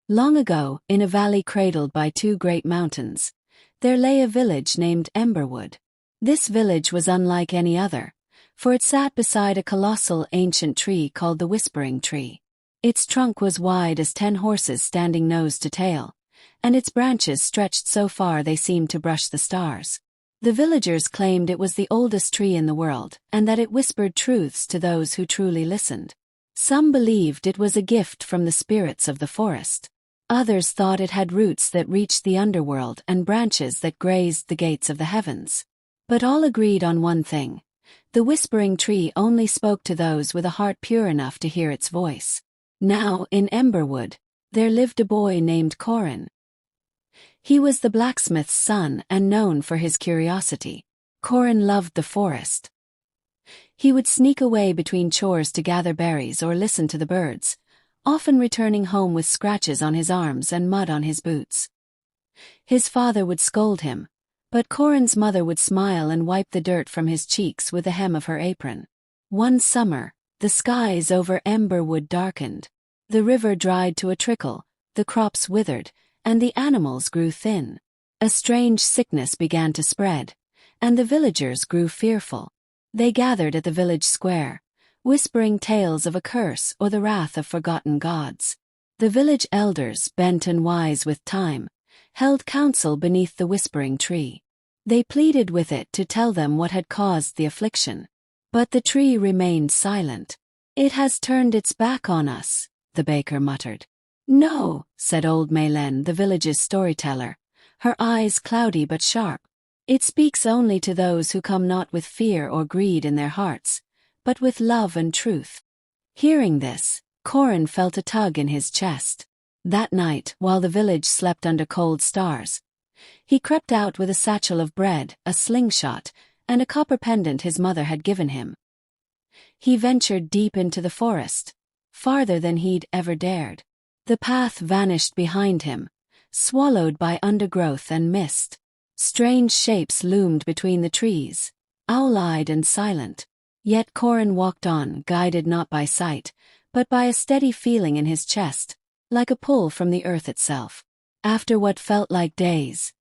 Long ago, in a valley cradled by two great mountains, there lay a village named Emberwood. This village was unlike any other, for it sat beside a colossal ancient tree called the Whispering Tree. Its trunk was wide as 10 horses standing nose to tail, and its branches stretched so far they seemed to brush the stars. The villagers claimed it was the oldest tree in the world, and that it whispered truths to those who truly listened. Some believed it was a gift from the spirits of the forest. Others thought it had roots that reached the underworld and branches that grazed the gates of the heavens. But all agreed on one thing. The Whispering Tree only spoke to those with a heart pure enough to hear its voice. Now, in Emberwood, there lived a boy named Corin. He was the blacksmith's son and known for his curiosity. Corin loved the forest. He would sneak away between chores to gather berries or listen to the birds, often returning home with scratches on his arms and mud on his boots. His father would scold him, but Corin's mother would smile and wipe the dirt from his cheeks with the hem of her apron. One summer, the skies over Emberwood darkened. The river dried to a trickle, the crops withered, and the animals grew thin. A strange sickness began to spread, and the villagers grew fearful. They gathered at the village square, whispering tales of a curse or the wrath of forgotten gods. The village elders, bent and wise with time, held council beneath the Whispering Tree. They pleaded with it to tell them what had caused the affliction. But the tree remained silent. "It has turned its back on us," the baker muttered. "No," said old Maylen, the village's storyteller, her eyes cloudy but sharp. "It speaks only to those who come not with fear or greed in their hearts, but with love and truth." Hearing this, Corin felt a tug in his chest. That night, while the village slept under cold stars, he crept out with a satchel of bread, a slingshot, and a copper pendant his mother had given him. He ventured deep into the forest, farther than he'd ever dared. The path vanished behind him, swallowed by undergrowth and mist. Strange shapes loomed between the trees, owl-eyed and silent. Yet Corin walked on, guided not by sight, but by a steady feeling in his chest, like a pull from the earth itself. After what felt like days,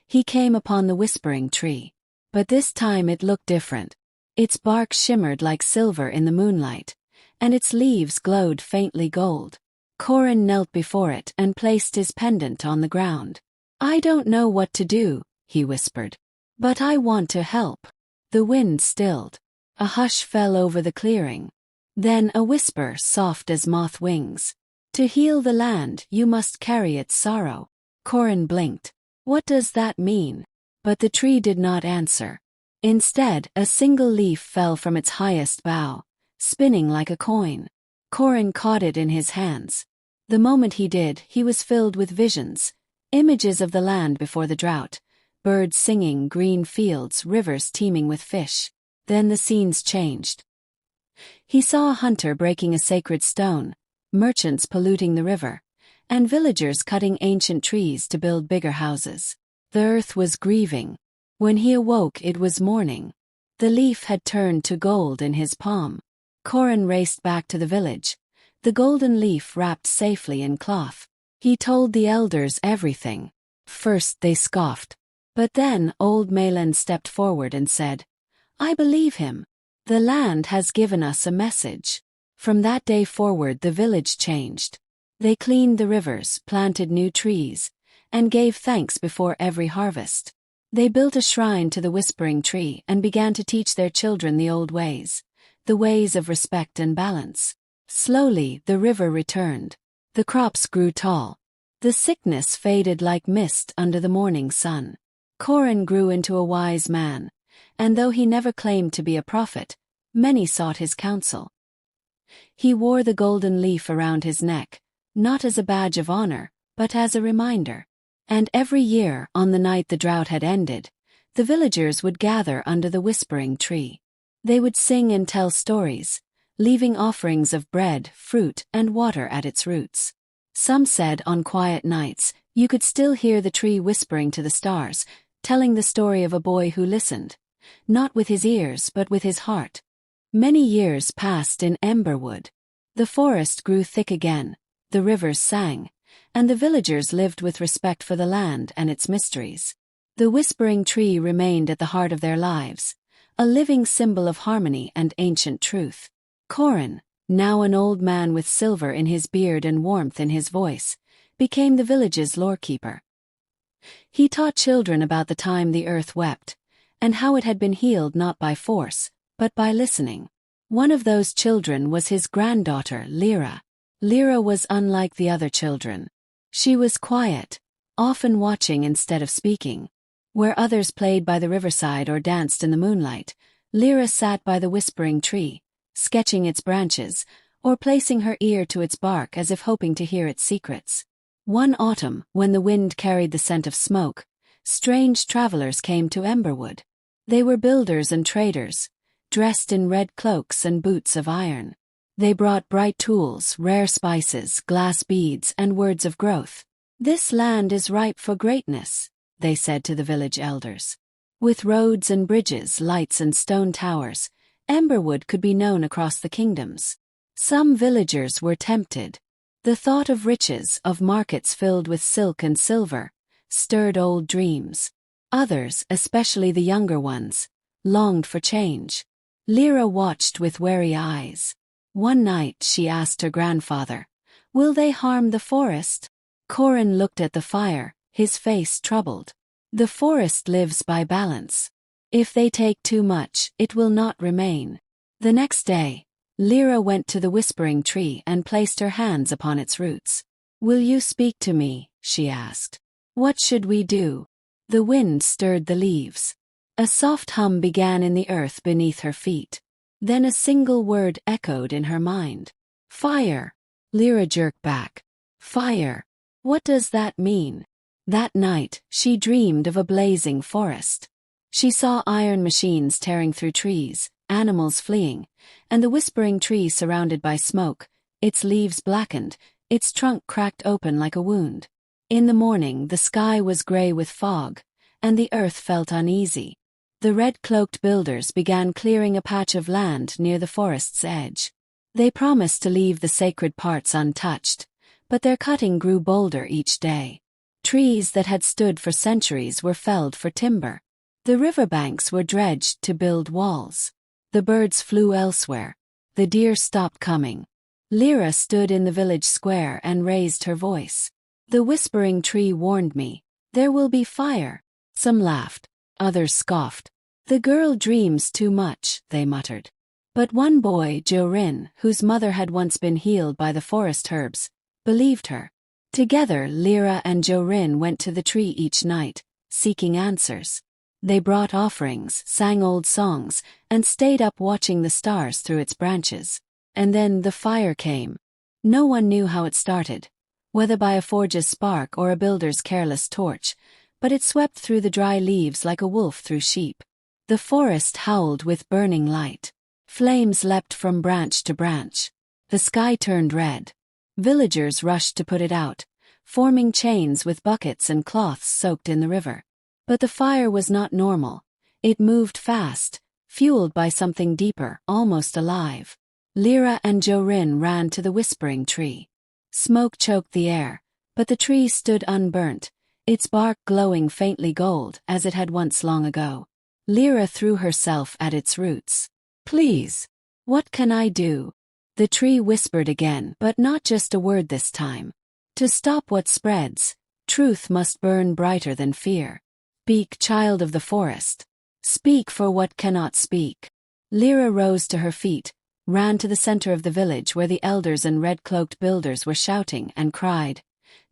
he came upon the Whispering Tree. But this time it looked different. Its bark shimmered like silver in the moonlight, and its leaves glowed faintly gold. Corin knelt before it and placed his pendant on the ground. "I don't know what to do," he whispered, "but I want to help." The wind stilled. A hush fell over the clearing. Then a whisper soft as moth wings. "To heal the land, you must carry its sorrow." Corin blinked. What does that mean? But the tree did not answer. Instead, a single leaf fell from its highest bough, spinning like a coin. Corin caught it in his hands. The moment he did, he was filled with visions, images of the land before the drought, birds singing, green fields, rivers teeming with fish. Then the scenes changed. He saw a hunter breaking a sacred stone, merchants polluting the river, and villagers cutting ancient trees to build bigger houses. The earth was grieving. When he awoke, it was morning. The leaf had turned to gold in his palm. Corin raced back to the village, the golden leaf wrapped safely in cloth. He told the elders everything. First they scoffed. But then old Maylen stepped forward and said, "I believe him. The land has given us a message." From that day forward the village changed. They cleaned the rivers, planted new trees, and gave thanks before every harvest. They built a shrine to the Whispering Tree and began to teach their children the old ways, the ways of respect and balance. Slowly, the river returned. The crops grew tall. The sickness faded like mist under the morning sun. Corin grew into a wise man, and though he never claimed to be a prophet, many sought his counsel. He wore the golden leaf around his neck, not as a badge of honor, but as a reminder. And every year, on the night the drought had ended, the villagers would gather under the Whispering Tree. They would sing and tell stories, leaving offerings of bread, fruit, and water at its roots. Some said on quiet nights, you could still hear the tree whispering to the stars, telling the story of a boy who listened, not with his ears but with his heart. Many years passed in Emberwood. The forest grew thick again, the rivers sang, and the villagers lived with respect for the land and its mysteries. The Whispering Tree remained at the heart of their lives, a living symbol of harmony and ancient truth. Corin, now an old man with silver in his beard and warmth in his voice, became the village's lorekeeper. He taught children about the time the earth wept, and how it had been healed not by force, but by listening. One of those children was his granddaughter, Lyra. Lyra was unlike the other children. She was quiet, often watching instead of speaking. Where others played by the riverside or danced in the moonlight, Lyra sat by the Whispering Tree, sketching its branches, or placing her ear to its bark as if hoping to hear its secrets. One autumn, when the wind carried the scent of smoke, strange travelers came to Emberwood. They were builders and traders, dressed in red cloaks and boots of iron. They brought bright tools, rare spices, glass beads, and words of growth. "This land is ripe for greatness," they said to the village elders. With roads and bridges, lights and stone towers, Emberwood could be known across the kingdoms. Some villagers were tempted. The thought of riches, of markets filled with silk and silver, stirred old dreams. Others, especially the younger ones, longed for change. Lyra watched with wary eyes. One night she asked her grandfather, "Will they harm the forest?" Corin looked at the fire, his face troubled. "The forest lives by balance. If they take too much, it will not remain." The next day, Lyra went to the Whispering Tree and placed her hands upon its roots. "Will you speak to me?" she asked. "What should we do?" The wind stirred the leaves. A soft hum began in the earth beneath her feet. Then a single word echoed in her mind. "Fire." Lyra jerked back. "Fire? What does that mean?" That night, she dreamed of a blazing forest. She saw iron machines tearing through trees, animals fleeing, and the Whispering Tree surrounded by smoke, its leaves blackened, its trunk cracked open like a wound. In the morning, the sky was gray with fog, and the earth felt uneasy. The red-cloaked builders began clearing a patch of land near the forest's edge. They promised to leave the sacred parts untouched, but their cutting grew bolder each day. Trees that had stood for centuries were felled for timber. The riverbanks were dredged to build walls. The birds flew elsewhere. The deer stopped coming. Lyra stood in the village square and raised her voice. "The Whispering Tree warned me. There will be fire." Some laughed. Others scoffed. "The girl dreams too much," they muttered. But one boy, Jorin, whose mother had once been healed by the forest herbs, believed her. Together, Lyra and Jorin went to the tree each night, seeking answers. They brought offerings, sang old songs, and stayed up watching the stars through its branches. And then the fire came. No one knew how it started, whether by a forge's spark or a builder's careless torch, but it swept through the dry leaves like a wolf through sheep. The forest howled with burning light. Flames leapt from branch to branch. The sky turned red. Villagers rushed to put it out, forming chains with buckets and cloths soaked in the river. But the fire was not normal. It moved fast, fueled by something deeper, almost alive. Lyra and Jorin ran to the Whispering Tree. Smoke choked the air, but the tree stood unburnt, its bark glowing faintly gold as it had once long ago. Lyra threw herself at its roots. "Please, what can I do?" The tree whispered again, but not just a word this time. "To stop what spreads, truth must burn brighter than fear. Speak, child of the forest. Speak for what cannot speak." Lyra rose to her feet, ran to the center of the village where the elders and red-cloaked builders were shouting, and cried,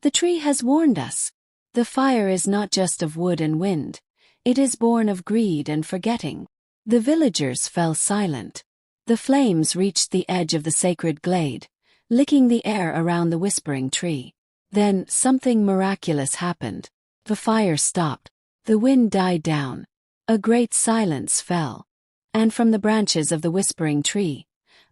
"The tree has warned us. The fire is not just of wood and wind. It is born of greed and forgetting." The villagers fell silent. The flames reached the edge of the sacred glade, licking the air around the Whispering Tree. Then something miraculous happened. The fire stopped. The wind died down. A great silence fell. And from the branches of the Whispering Tree,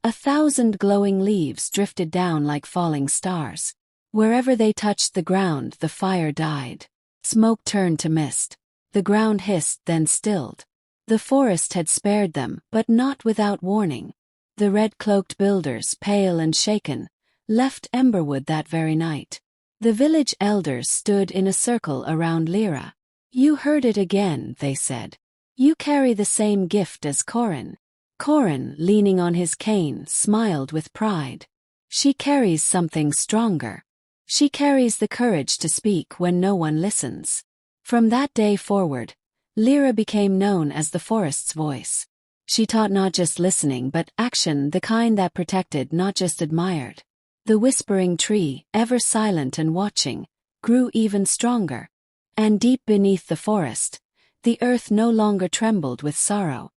1,000 glowing leaves drifted down like falling stars. Wherever they touched the ground, the fire died. Smoke turned to mist. The ground hissed, then stilled. The forest had spared them, but not without warning. The red-cloaked builders, pale and shaken, left Emberwood that very night. The village elders stood in a circle around Lyra. "You heard it again," they said. "You carry the same gift as Corin." Corin, leaning on his cane, smiled with pride. "She carries something stronger. She carries the courage to speak when no one listens." From that day forward, Lyra became known as the forest's voice. She taught not just listening but action, the kind that protected, not just admired. The whispering tree, ever silent and watching, grew even stronger. And deep beneath the forest, the earth no longer trembled with sorrow.